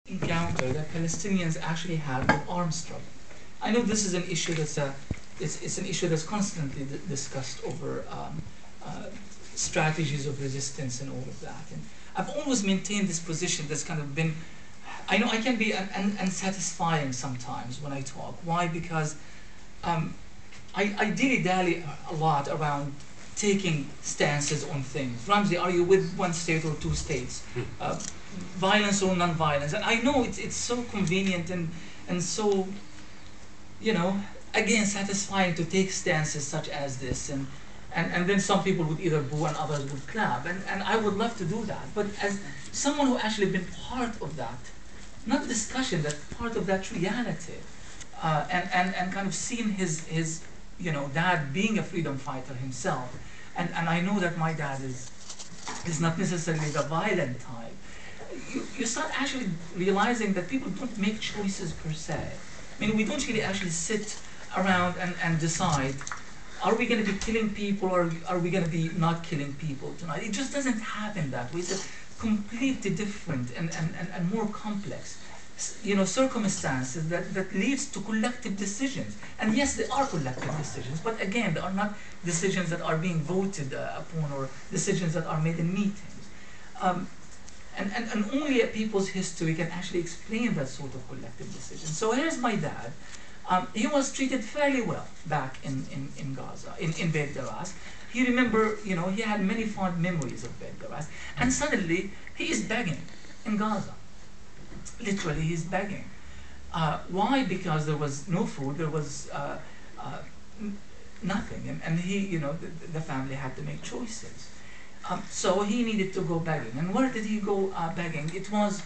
encounter that Palestinians actually have with arms struggle. I know this is an issue it's an issue that's constantly discussed over strategies of resistance and all of that. And I've always maintained this position that's kind of been, I know I can be unsatisfying sometimes when I talk. Why? Because I dilly-dally a lot around taking stances on things. Ramzy, are you with one state or two states? Violence or non-violence? And I know it's so convenient and so, you know, again, satisfying to take stances such as this, and then some people would either boo and others would clap, and I would love to do that. But as someone who actually been part of that, not discussion, that part of that reality, and kind of seen his you know, dad being a freedom fighter himself, and I know that my dad is not necessarily the violent type. You start actually realizing that people don't make choices per se. I mean, we don't really actually sit around and decide, are we going to be killing people or are we going to be not killing people tonight? It just doesn't happen that way. It's a completely different and more complex, you know, circumstances that leads to collective decisions. And yes, they are collective decisions, but again, they are not decisions that are being voted upon or decisions that are made in meetings. And only a people's history can actually explain that sort of collective decision. So here's my dad. He was treated fairly well back in Gaza, in Beit Daras. He remember, you know, he had many fond memories of Beit Daras. And suddenly, he is begging in Gaza. Literally, he's begging. Why? Because there was no food, there was nothing. And he, you know, the family had to make choices. So he needed to go begging. And where did he go begging? It was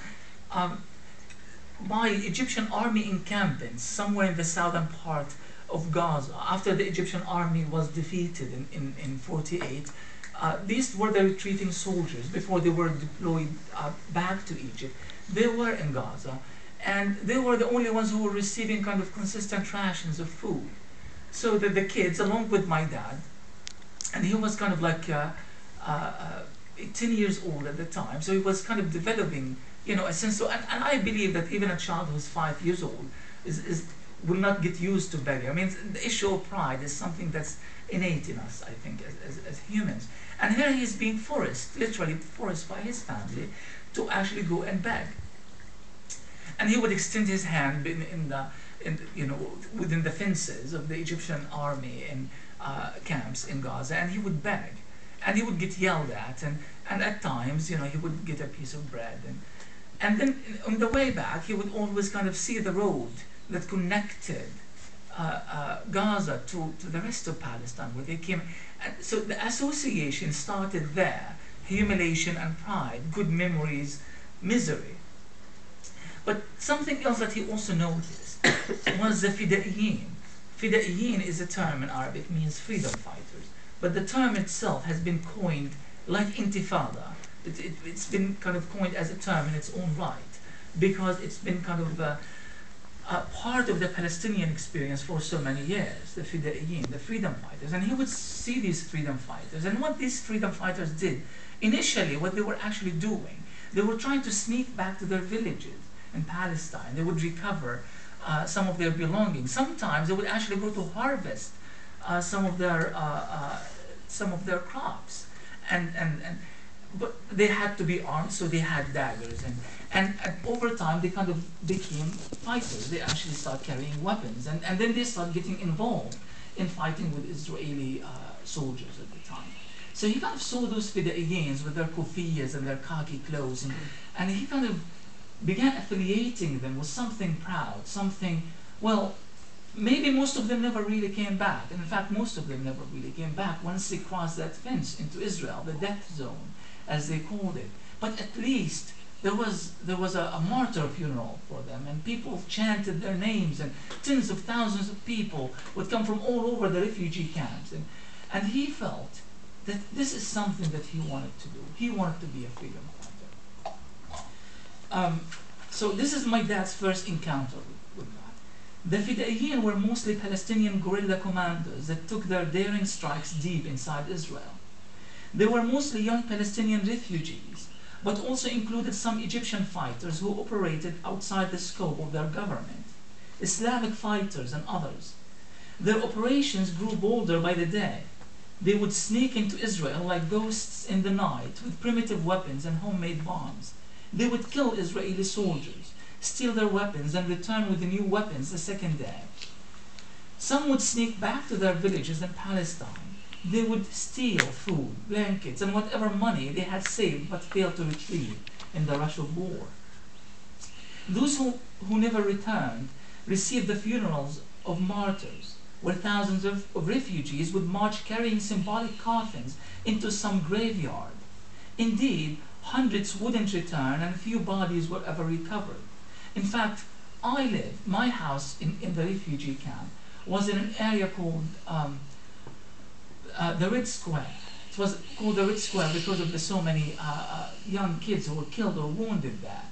by Egyptian army encampments somewhere in the southern part of Gaza. After the Egyptian army was defeated in 48, these were the retreating soldiers before they were deployed back to Egypt. They were in Gaza, and they were the only ones who were receiving kind of consistent rations of food. So that the kids, along with my dad, and he was kind of like 10 years old at the time, so he was kind of developing, you know, a sense of, and I believe that even a child who's 5 years old will not get used to begging. I mean, the issue of pride is something that's innate in us, I think, as humans. And here he's being forced, literally forced by his family, to actually go and beg. And he would extend his hand you know, within the fences of the Egyptian army in camps in Gaza, and he would beg. And he would get yelled at, and at times, you know, he would get a piece of bread. And then on the way back, he would always kind of see the road that connected Gaza to the rest of Palestine, where they came. And so the association started there: humiliation and pride, good memories, misery. But something else that he also noticed was the fidaiyin. Fidaiyin is a term in Arabic, means freedom fighters. But the term itself has been coined like intifada. It's been kind of coined as a term in its own right, because it's been kind of a part of the Palestinian experience for so many years, the fidaiyin, the freedom fighters. And he would see these freedom fighters, and what these freedom fighters did, initially what they were actually doing, they were trying to sneak back to their villages in Palestine. They would recover some of their belongings. Sometimes they would actually go to harvest some of their crops, but they had to be armed, so they had daggers, and over time they kind of became fighters. They actually started carrying weapons, and then they started getting involved in fighting with Israeli soldiers at the time. So he kind of saw those fidaiyins with their kufiyas and their khaki clothes, and he kind of began affiliating them with something proud, something, well, maybe most of them never really came back. And in fact, most of them never really came back once they crossed that fence into Israel, the death zone, as they called it. But at least there was a martyr funeral for them, and people chanted their names, and tens of thousands of people would come from all over the refugee camps. And he felt that this is something that he wanted to do. He wanted to be a freedom fighter. So this is my dad's first encounter with that. The fidaiyin were mostly Palestinian guerrilla commandos that took their daring strikes deep inside Israel. They were mostly young Palestinian refugees but also included some Egyptian fighters who operated outside the scope of their government, Islamic fighters and others. Their operations grew bolder by the day. They would sneak into Israel like ghosts in the night with primitive weapons and homemade bombs. They would kill Israeli soldiers, steal their weapons, and return with the new weapons the second day. Some would sneak back to their villages in Palestine. They would steal food, blankets, and whatever money they had saved but failed to retrieve in the rush of war. Those who never returned received the funerals of martyrs, where thousands of refugees would march carrying symbolic coffins into some graveyard. Indeed, hundreds wouldn't return and few bodies were ever recovered. In fact, my house in the refugee camp was in an area called the Red Square. It was called the Red Square because of the so many young kids who were killed or wounded there.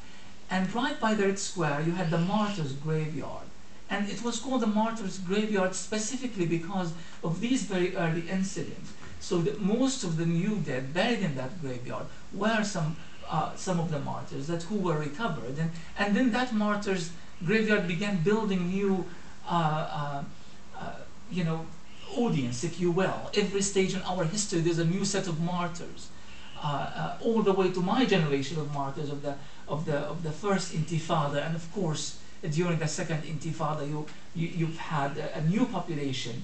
And right by the Red Square, you had the Martyrs' Graveyard. And it was called the Martyrs' Graveyard specifically because of these very early incidents. So that most of the new dead buried in that graveyard were some of the martyrs who were recovered. And then that Martyrs' Graveyard began building new audience, if you will. Every stage in our history, there's a new set of martyrs, all the way to my generation of martyrs of the first Intifada, and of course during the second Intifada, you've had a new population,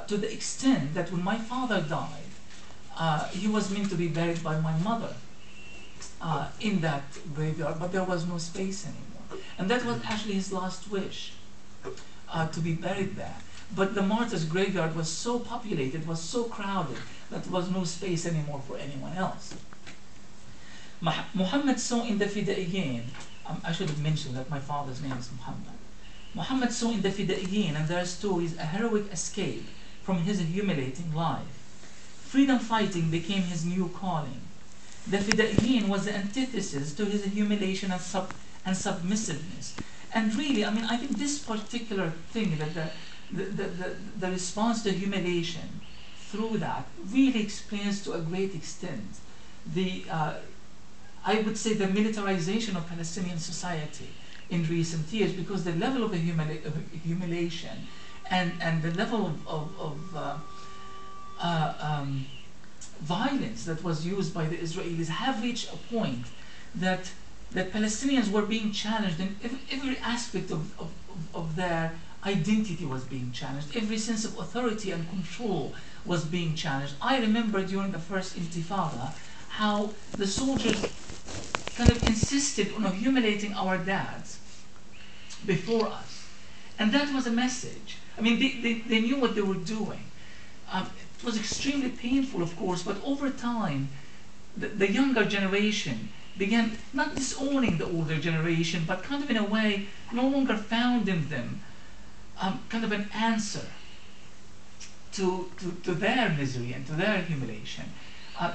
to the extent that when my father died, he was meant to be buried by my mother in that graveyard, but there was no space anymore, and that was actually his last wish, to be buried there. But the Martyrs' Graveyard was so populated, was so crowded, that there was no space anymore for anyone else. Muhammad saw in the Fidaiyin, I should have mentioned that my father's name is Muhammad. Muhammad saw in the Fidaiyin and their stories a heroic escape from his humiliating life. Freedom fighting became his new calling. The Fidaiyin was the antithesis to his humiliation and submissiveness. And really, I think this particular thing, that the response to humiliation through that really explains to a great extent I would say the militarization of Palestinian society in recent years, because the level of humiliation and the level of violence that was used by the Israelis have reached a point that Palestinians were being challenged in every aspect of their identity was being challenged. Every sense of authority and control was being challenged. I remember during the first Intifada how the soldiers kind of insisted on humiliating our dads before us. And that was a message. They knew what they were doing. It was extremely painful, of course, but over time, the younger generation began not disowning the older generation, but kind of in a way no longer found in them kind of an answer to their misery and to their humiliation.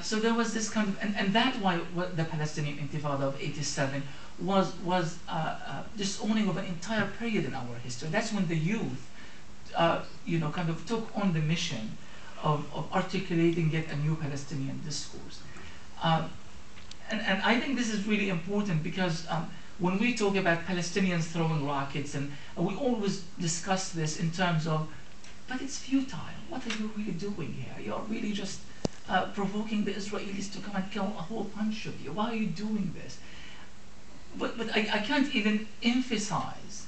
So there was this kind of, and that's why the Palestinian Intifada of '87 was disowning of an entire period in our history. That's when the youth, kind of took on the mission of articulating yet a new Palestinian discourse. And I think this is really important because when we talk about Palestinians throwing rockets, and we always discuss this in terms of, but it's futile. What are you really doing here? You're really just provoking the Israelis to come and kill a whole bunch of you. Why are you doing this? But I can't even emphasize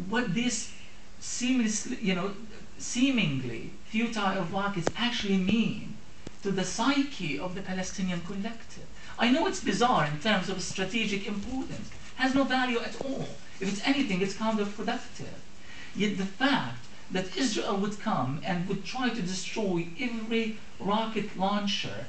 what these seemingly futile rockets actually mean to the psyche of the Palestinian collective. I know it's bizarre in terms of strategic importance, has no value at all. If it's anything, it's counterproductive. Yet the fact that Israel would come and would try to destroy every rocket launcher,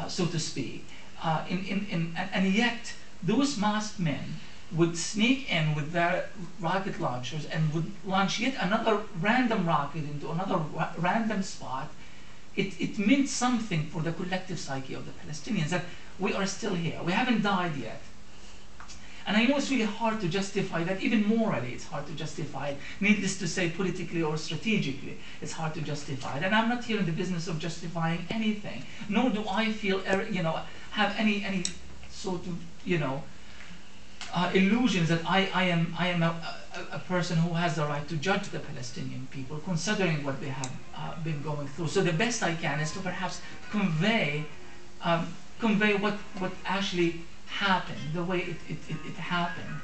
so to speak, and yet those masked men would sneak in with their rocket launchers and would launch yet another random rocket into another random spot. It meant something for the collective psyche of the Palestinians, that we are still here. We haven't died yet. And I know it's really hard to justify that. Even morally, it's hard to justify it. Needless to say, politically or strategically, it's hard to justify it. And I'm not here in the business of justifying anything. Nor do I feel, have any sort of, illusions that I am a person who has the right to judge the Palestinian people, considering what they have been going through. So the best I can is to perhaps convey what actually happened, the way it happened,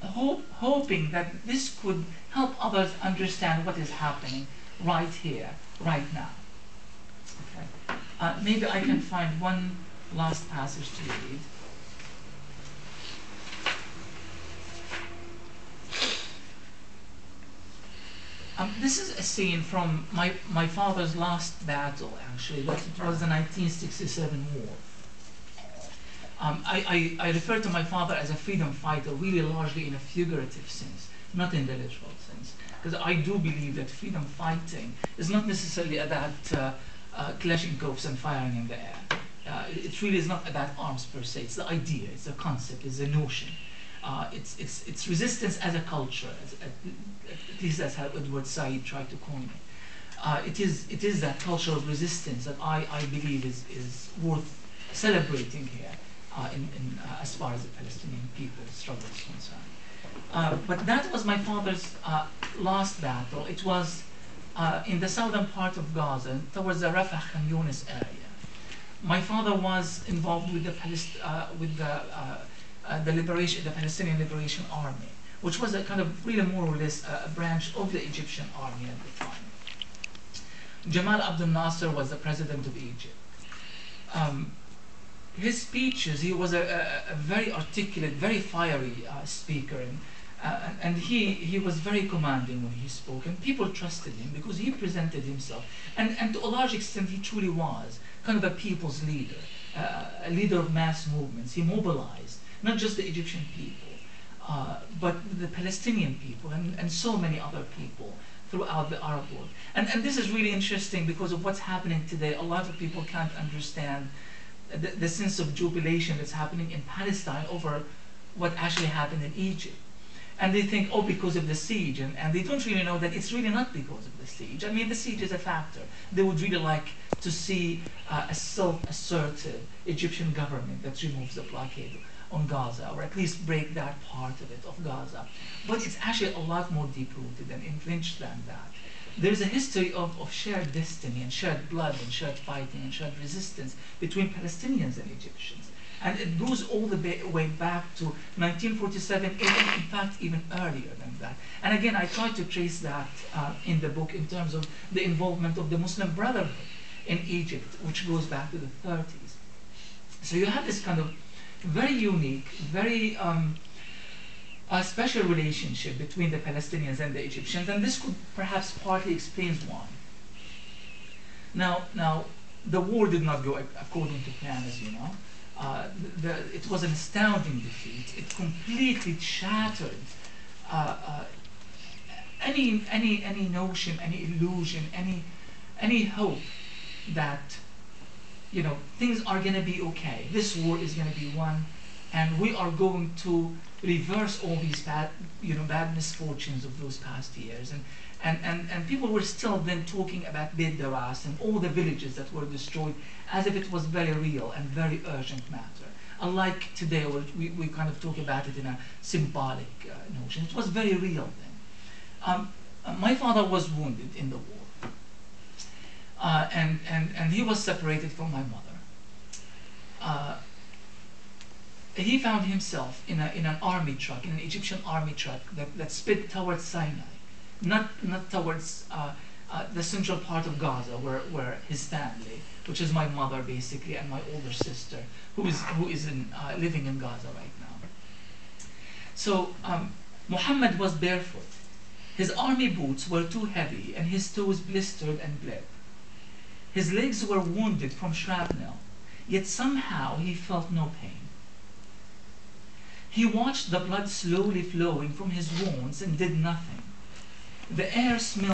hoping that this could help others understand what is happening right here, right now. Okay. Maybe I can find one last passage to read. This is a scene from my father's last battle, actually. That it was the 1967 war. I refer to my father as a freedom fighter, really largely in a figurative sense, not in the literal sense. Because I do believe that freedom fighting is not necessarily about Kalashnikovs and firing in the air. It really is not about arms per se. It's the idea, it's the concept, it's the notion. It's resistance as a culture, at least that's how Edward Said tried to coin it. It is that culture of resistance that I believe is worth celebrating here as far as the Palestinian people's struggle is concerned. But that was my father's last battle. It was in the southern part of Gaza, towards the Rafah and Yunis area. My father was involved with the Palestinian Liberation Army, which was a kind of really more or less a branch of the Egyptian army at the time. Jamal Abdel Nasser was the president of Egypt. His speeches, he was a very articulate, very fiery speaker, and he was very commanding when he spoke, and people trusted him because he presented himself, and to a large extent he truly was kind of a people's leader, a leader of mass movements. He mobilized not just the Egyptian people, but the Palestinian people and so many other people throughout the Arab world. And this is really interesting because of what's happening today. A lot of people can't understand the sense of jubilation that's happening in Palestine over what actually happened in Egypt. And they think, oh, because of the siege, and they don't really know that it's really not because of the siege. I mean, the siege is a factor. They would really like to see a self-assertive Egyptian government that removes the blockade on Gaza, or at least break that part of it, of Gaza. But it's actually a lot more deep-rooted and entrenched than that. There's a history of shared destiny and shared blood and shared fighting and shared resistance between Palestinians and Egyptians. And it goes all the way back to 1947, in fact, even earlier than that. And again, I tried to trace that in the book in terms of the involvement of the Muslim Brotherhood in Egypt, which goes back to the 30s. So you have this kind of very unique, very special relationship between the Palestinians and the Egyptians, and this could perhaps partly explain why. Now, the war did not go according to plan, as you know. It was an astounding defeat. It completely shattered any notion, any illusion, any hope that things are going to be okay. This war is going to be won, and we are going to reverse all these bad misfortunes of those past years. And people were still then talking about Beit Daras and all the villages that were destroyed as if it was very real and very urgent matter. Unlike today, where we kind of talk about it in a symbolic notion. It was very real then. My father was wounded in the war. And he was separated from my mother. He found himself in an army truck, in an Egyptian army truck that sped towards Sinai. Not towards the central part of Gaza, where his family, which is my mother basically, and my older sister, who is living in Gaza right now. So Muhammad was barefoot. His army boots were too heavy, and his toes blistered and bled. His legs were wounded from shrapnel, yet somehow he felt no pain. He watched the blood slowly flowing from his wounds and did nothing. The air smelled